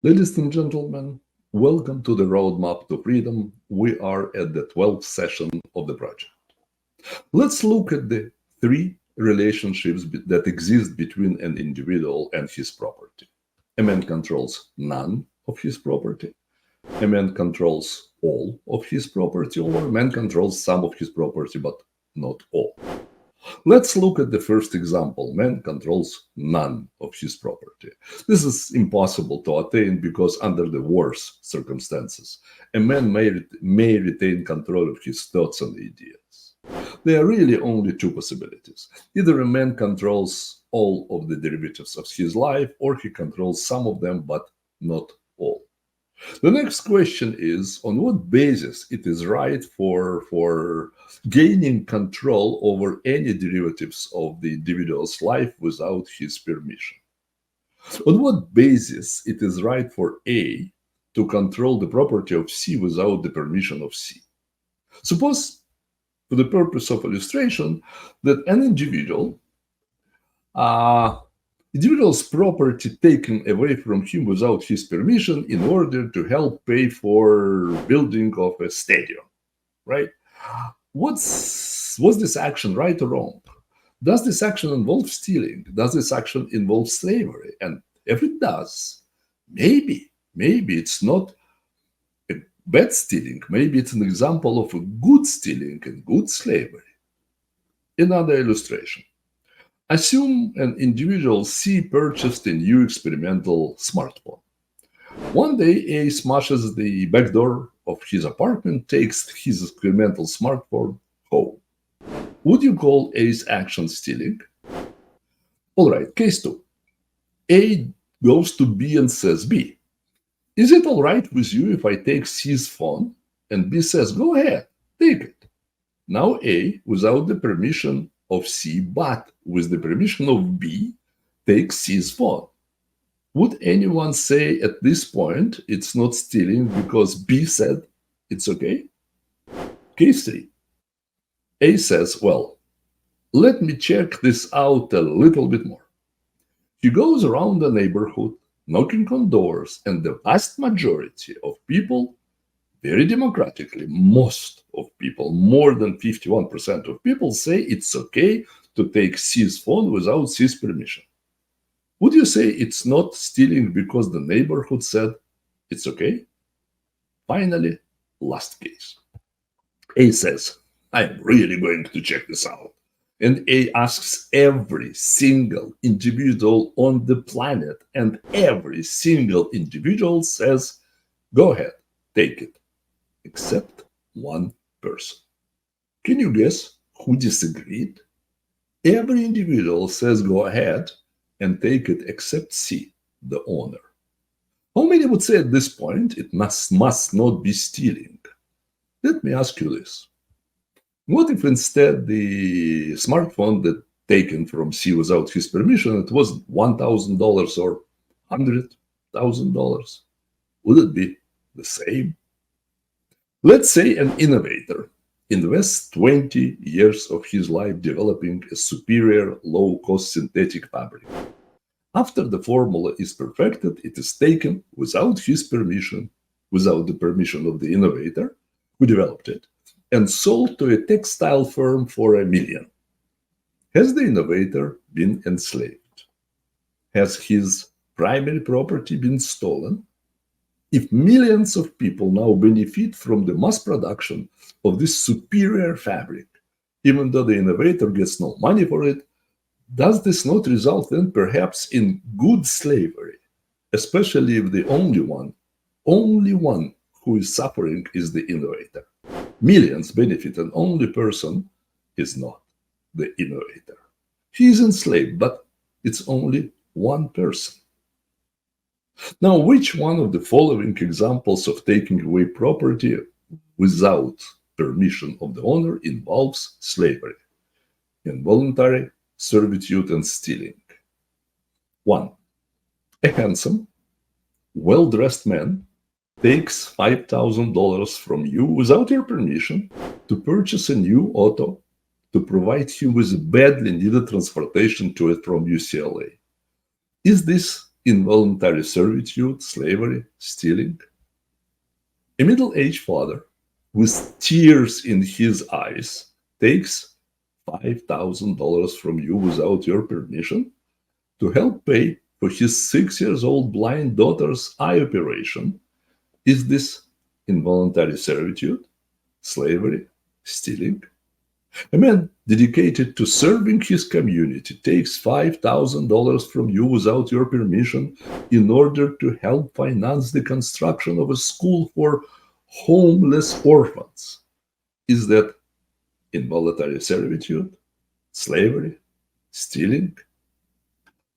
Ladies and gentlemen, welcome to the Roadmap to Freedom. We are at the 12th session of the project. Let's look at the three relationships that exist between an individual and his property. A man controls none of his property. A man controls all of his property, or a man controls some of his property, but not all. Let's look at the first example. Man controls none of his property. This is impossible to attain because under the worst circumstances, a man may retain control of his thoughts and ideas. There are really only two possibilities. Either a man controls all of the derivatives of his life, or he controls some of them, but not all. The next question is, on what basis it is right for gaining control over any derivatives of the individual's life without his permission? On what basis it is right for A to control the property of C without the permission of C? Suppose, for the purpose of illustration, that an individual's property taken away from him without his permission in order to help pay for building of a stadium, right? Was this action right or wrong? Does this action involve stealing? Does this action involve slavery? And if it does, maybe it's not a bad stealing. Maybe it's an example of a good stealing and good slavery. Another illustration. Assume an individual C purchased a new experimental smartphone. One day, A smashes the back door of his apartment, takes his experimental smartphone home. Would you call A's action stealing? All right, case 2. A goes to B and says, B, is it all right with you if I take C's phone? And B says, go ahead, take it. Now A, without the permission of C, but with the permission of B, takes C's phone. Would anyone say at this point it's not stealing because B said it's okay? Case 3. A says, well, let me check this out a little bit more. He goes around the neighborhood, knocking on doors, and the vast majority of people, very democratically, most of people, more than 51% of people, say it's okay to take C's phone without C's permission. Would you say it's not stealing because the neighborhood said it's okay? Finally, last case. A says, I'm really going to check this out. And A asks every single individual on the planet, and every single individual says, go ahead, take it. Except one person. Can you guess who disagreed? Every individual says go ahead and take it except C, the owner. How many would say at this point it must not be stealing? Let me ask you this. What if instead the smartphone that taken from C without his permission, it was $1,000 or $100,000? Would it be the same? Let's say an innovator invests 20 years of his life developing a superior low-cost synthetic fabric. After the formula is perfected, it is taken without his permission, without the permission of the innovator who developed it, and sold to a textile firm for $1 million. Has the innovator been enslaved? Has his primary property been stolen? If millions of people now benefit from the mass production of this superior fabric, even though the innovator gets no money for it, does this not result then perhaps in good slavery, especially if the only one who is suffering is the innovator? Millions benefit and only person is not the innovator. He is enslaved, but it's only one person. Now, which one of the following examples of taking away property without permission of the owner involves slavery, involuntary servitude, and stealing? 1. A handsome, well-dressed man takes $5,000 from you without your permission to purchase a new auto to provide him with badly needed transportation to it from UCLA. Is this involuntary servitude, slavery, stealing? A middle-aged father with tears in his eyes takes $5,000 from you without your permission to help pay for his 6-year-old blind daughter's eye operation. Is this involuntary servitude, slavery, stealing? A man dedicated to serving his community takes $5,000 from you without your permission in order to help finance the construction of a school for homeless orphans. Is that involuntary servitude, slavery, stealing?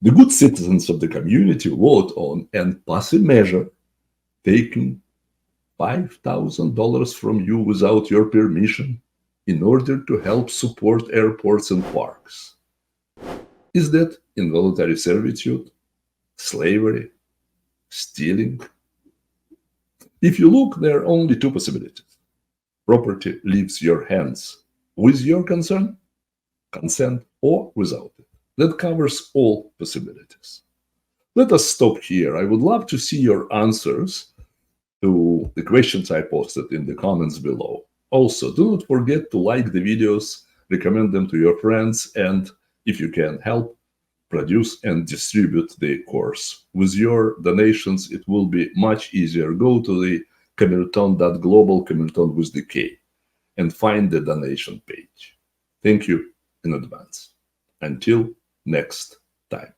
The good citizens of the community vote on and pass a measure taking $5,000 from you without your permission in order to help support airports and parks. Is that involuntary servitude, slavery, stealing? If you look, there are only two possibilities. Property leaves your hands with your consent, or without it. That covers all possibilities. Let us stop here. I would love to see your answers to the questions I posted in the comments below. Also, do not forget to like the videos, recommend them to your friends, and if you can help produce and distribute the course. With your donations, it will be much easier. Go to the Camerton.global, Camerton with the K, and find the donation page. Thank you in advance. Until next time.